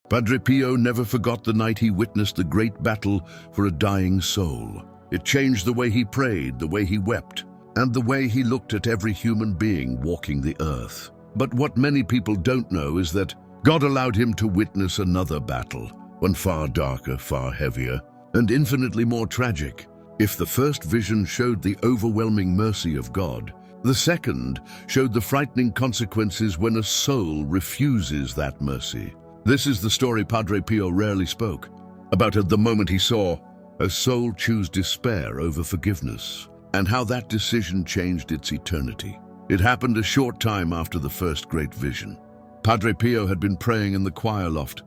Padre Pio never forgot the night he witnessed the great battle for a dying soul. It changed the way he prayed, the way he wept, and the way he looked at every human being walking the earth. But what many people don't know is that God allowed him to witness another battle, one far darker, far heavier, and infinitely more tragic. If the first vision showed the overwhelming mercy of God, the second showed the frightening consequences when a soul refuses that mercy. This is the story Padre Pio rarely spoke about, at the moment he saw a soul choose despair over forgiveness, and how that decision changed its eternity. It happened a short time after the first great vision. Padre Pio had been praying in the choir loft,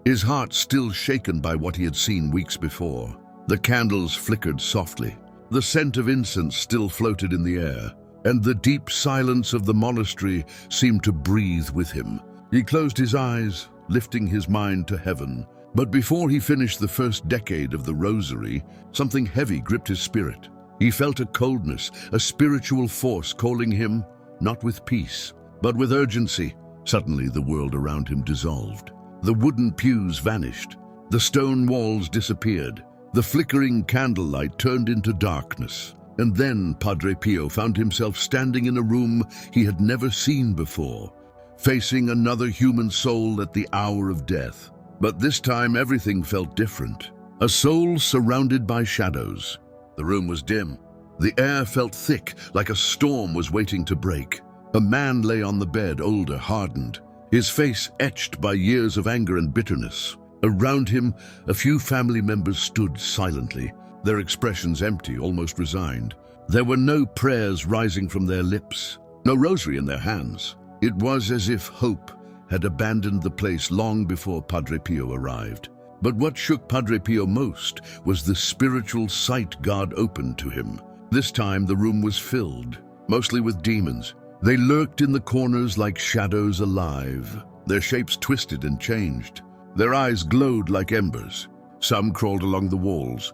his heart still shaken by what he had seen weeks before. The candles flickered softly, the scent of incense still floated in the air, and the deep silence of the monastery seemed to breathe with him. He closed his eyes, lifting his mind to heaven. But before he finished the first decade of the rosary, something heavy gripped his spirit. He felt a coldness, a spiritual force calling him, not with peace, but with urgency. Suddenly the world around him dissolved. The wooden pews vanished. The stone walls disappeared. The flickering candlelight turned into darkness. And then Padre Pio found himself standing in a room he had never seen before, facing another human soul at the hour of death. But this time everything felt different. A soul surrounded by shadows. The room was dim. The air felt thick, like a storm was waiting to break. A man lay on the bed, older, hardened, his face etched by years of anger and bitterness. Around him, a few family members stood silently, their expressions empty, almost resigned. There were no prayers rising from their lips, no rosary in their hands. It was as if hope had abandoned the place long before Padre Pio arrived. But what shook Padre Pio most was the spiritual sight God opened to him. This time the room was filled, mostly with demons. They lurked in the corners like shadows alive. Their shapes twisted and changed. Their eyes glowed like embers. Some crawled along the walls.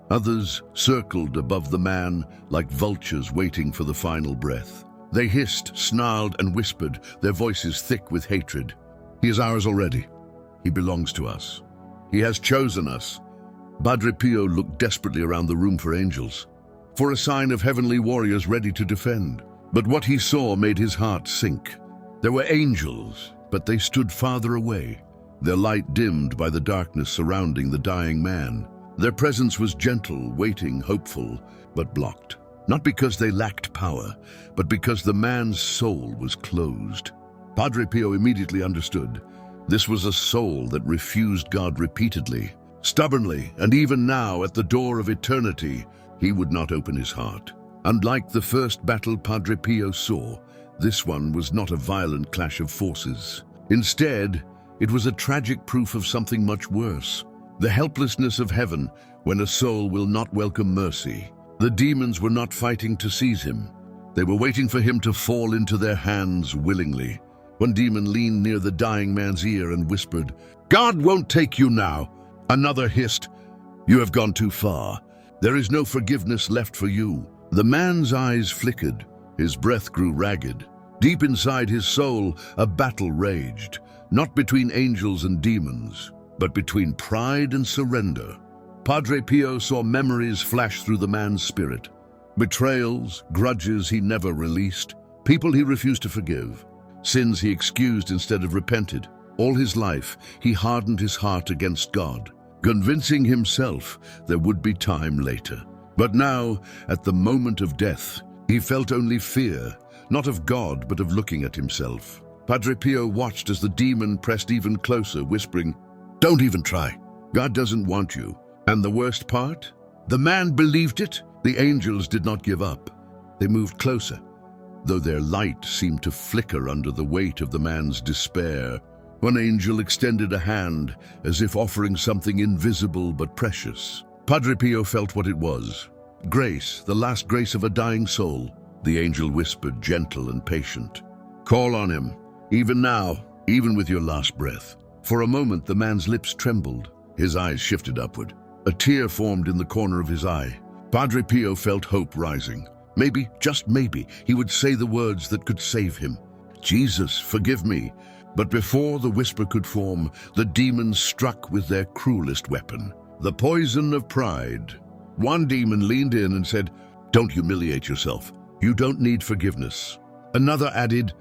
Others circled above the man like vultures waiting for the final breath. They hissed, snarled, and whispered, their voices thick with hatred. He is ours already. He belongs to us. He has chosen us. Padre Pio looked desperately around the room for angels, for a sign of heavenly warriors ready to defend. But what he saw made his heart sink. There were angels, but they stood farther away, their light dimmed by the darkness surrounding the dying man. Their presence was gentle, waiting, hopeful, but blocked. Not because they lacked power, but because the man's soul was closed. Padre Pio immediately understood. This was a soul that refused God repeatedly, stubbornly, and even now, at the door of eternity, he would not open his heart. Unlike the first battle Padre Pio saw, this one was not a violent clash of forces. Instead, it was a tragic proof of something much worse: the helplessness of heaven when a soul will not welcome mercy. The demons were not fighting to seize him. They were waiting for him to fall into their hands willingly. One demon leaned near the dying man's ear and whispered, "God won't take you now." Another hissed, "You have gone too far. There is no forgiveness left for you." The man's eyes flickered. His breath grew ragged. Deep inside his soul, a battle raged, not between angels and demons, but between pride and surrender. Padre Pio saw memories flash through the man's spirit. Betrayals, grudges he never released, people he refused to forgive, sins he excused instead of repented. All his life, he hardened his heart against God, convincing himself there would be time later. But now, at the moment of death, he felt only fear, not of God, but of looking at himself. Padre Pio watched as the demon pressed even closer, whispering, "Don't even try. God doesn't want you." And the worst part? The man believed it. The angels did not give up. They moved closer, though their light seemed to flicker under the weight of the man's despair. One angel extended a hand, as if offering something invisible but precious. Padre Pio felt what it was. Grace, the last grace of a dying soul. The angel whispered, gentle and patient, "Call on him, even now, even with your last breath." For a moment, the man's lips trembled. His eyes shifted upward. A tear formed in the corner of his eye. Padre Pio felt hope rising. Maybe, just maybe, he would say the words that could save him. "Jesus, forgive me. But before the whisper could form, the demons struck with their cruelest weapon, the poison of pride. One demon leaned in and said, "Don't humiliate yourself. You don't need forgiveness." Another added,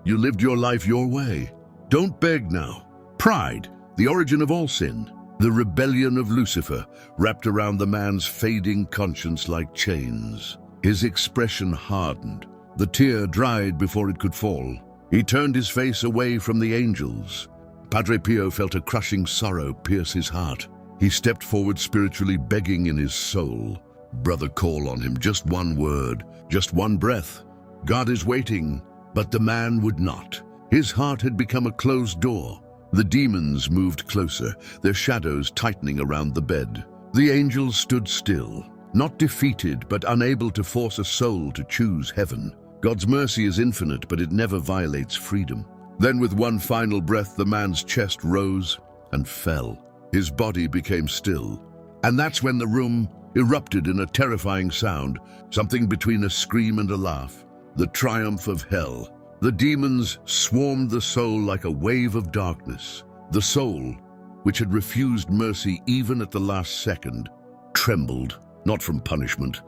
"You lived your life your way. Don't beg now." Pride, the origin of all sin, the rebellion of Lucifer, wrapped around the man's fading conscience like chains. His expression hardened. The tear dried before it could fall. He turned his face away from the angels. Padre Pio felt a crushing sorrow pierce his heart. He stepped forward spiritually, begging in his soul. Brother, call on him, just one word, just one breath. God is waiting, but the man would not. His heart had become a closed door. The demons moved closer, their shadows tightening around the bed. The angels stood still, not defeated, but unable to force a soul to choose heaven. God's mercy is infinite, but it never violates freedom. Then with one final breath, the man's chest rose and fell. His body became still. And that's when the room erupted in a terrifying sound, something between a scream and a laugh. The triumph of hell. The demons swarmed the soul like a wave of darkness. The soul, which had refused mercy even at the last second, trembled, not from punishment,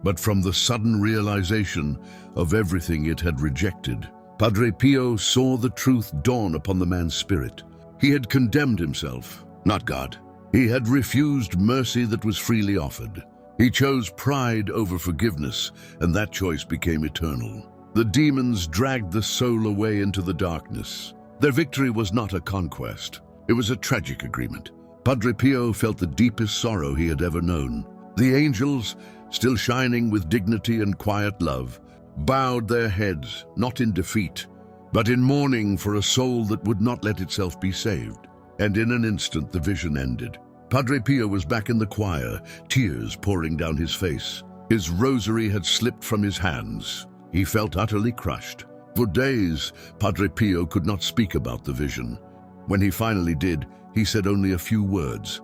but from the sudden realization of everything it had rejected. Padre Pio saw the truth dawn upon the man's spirit. He had condemned himself, not God. He had refused mercy that was freely offered. He chose pride over forgiveness, and that choice became eternal. The demons dragged the soul away into the darkness. Their victory was not a conquest. It was a tragic agreement. Padre Pio felt the deepest sorrow he had ever known. The angels, still shining with dignity and quiet love, bowed their heads, not in defeat, but in mourning for a soul that would not let itself be saved. And in an instant, the vision ended. Padre Pio was back in the choir, tears pouring down his face. His rosary had slipped from his hands. He felt utterly crushed. For days, Padre Pio could not speak about the vision. When he finally did, he said only a few words.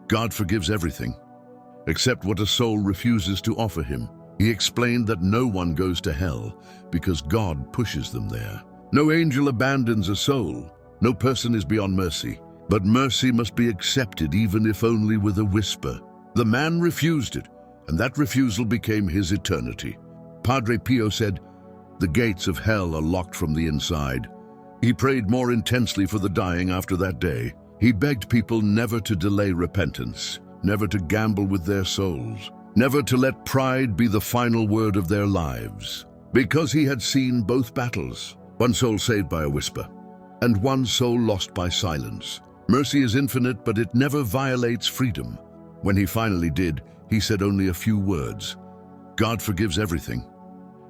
God forgives everything, except what a soul refuses to offer him. He explained that no one goes to hell because God pushes them there. No angel abandons a soul. No person is beyond mercy. But mercy must be accepted, even if only with a whisper. The man refused it, and that refusal became his eternity. Padre Pio said, "The gates of hell are locked from the inside." He prayed more intensely for the dying after that day. He begged people never to delay repentance, never to gamble with their souls, never to let pride be the final word of their lives. Because he had seen both battles, one soul saved by a whisper, and one soul lost by silence. Mercy is infinite, but it never violates freedom. When he finally did, he said only a few words. God forgives everything,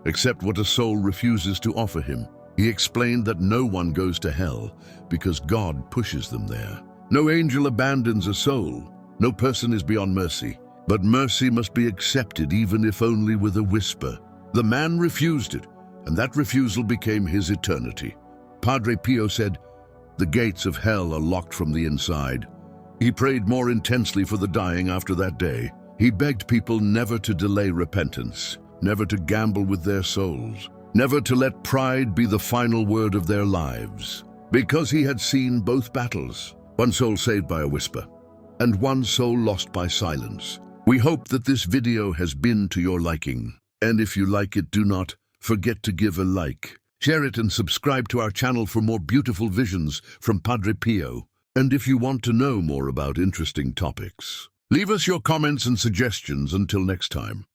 except what a soul refuses to offer him. He explained that no one goes to hell because God pushes them there. No angel abandons a soul. No person is beyond mercy. But mercy must be accepted, even if only with a whisper. The man refused it, and that refusal became his eternity. Padre Pio said, "The gates of hell are locked from the inside." He prayed more intensely for the dying after that day. He begged people never to delay repentance, never to gamble with their souls, never to let pride be the final word of their lives. Because he had seen both battles, one soul saved by a whisper, and one soul lost by silence. We hope that this video has been to your liking. And if you like it, do not forget to give a like. Share it and subscribe to our channel for more beautiful visions from Padre Pio. And if you want to know more about interesting topics, leave us your comments and suggestions. Until next time.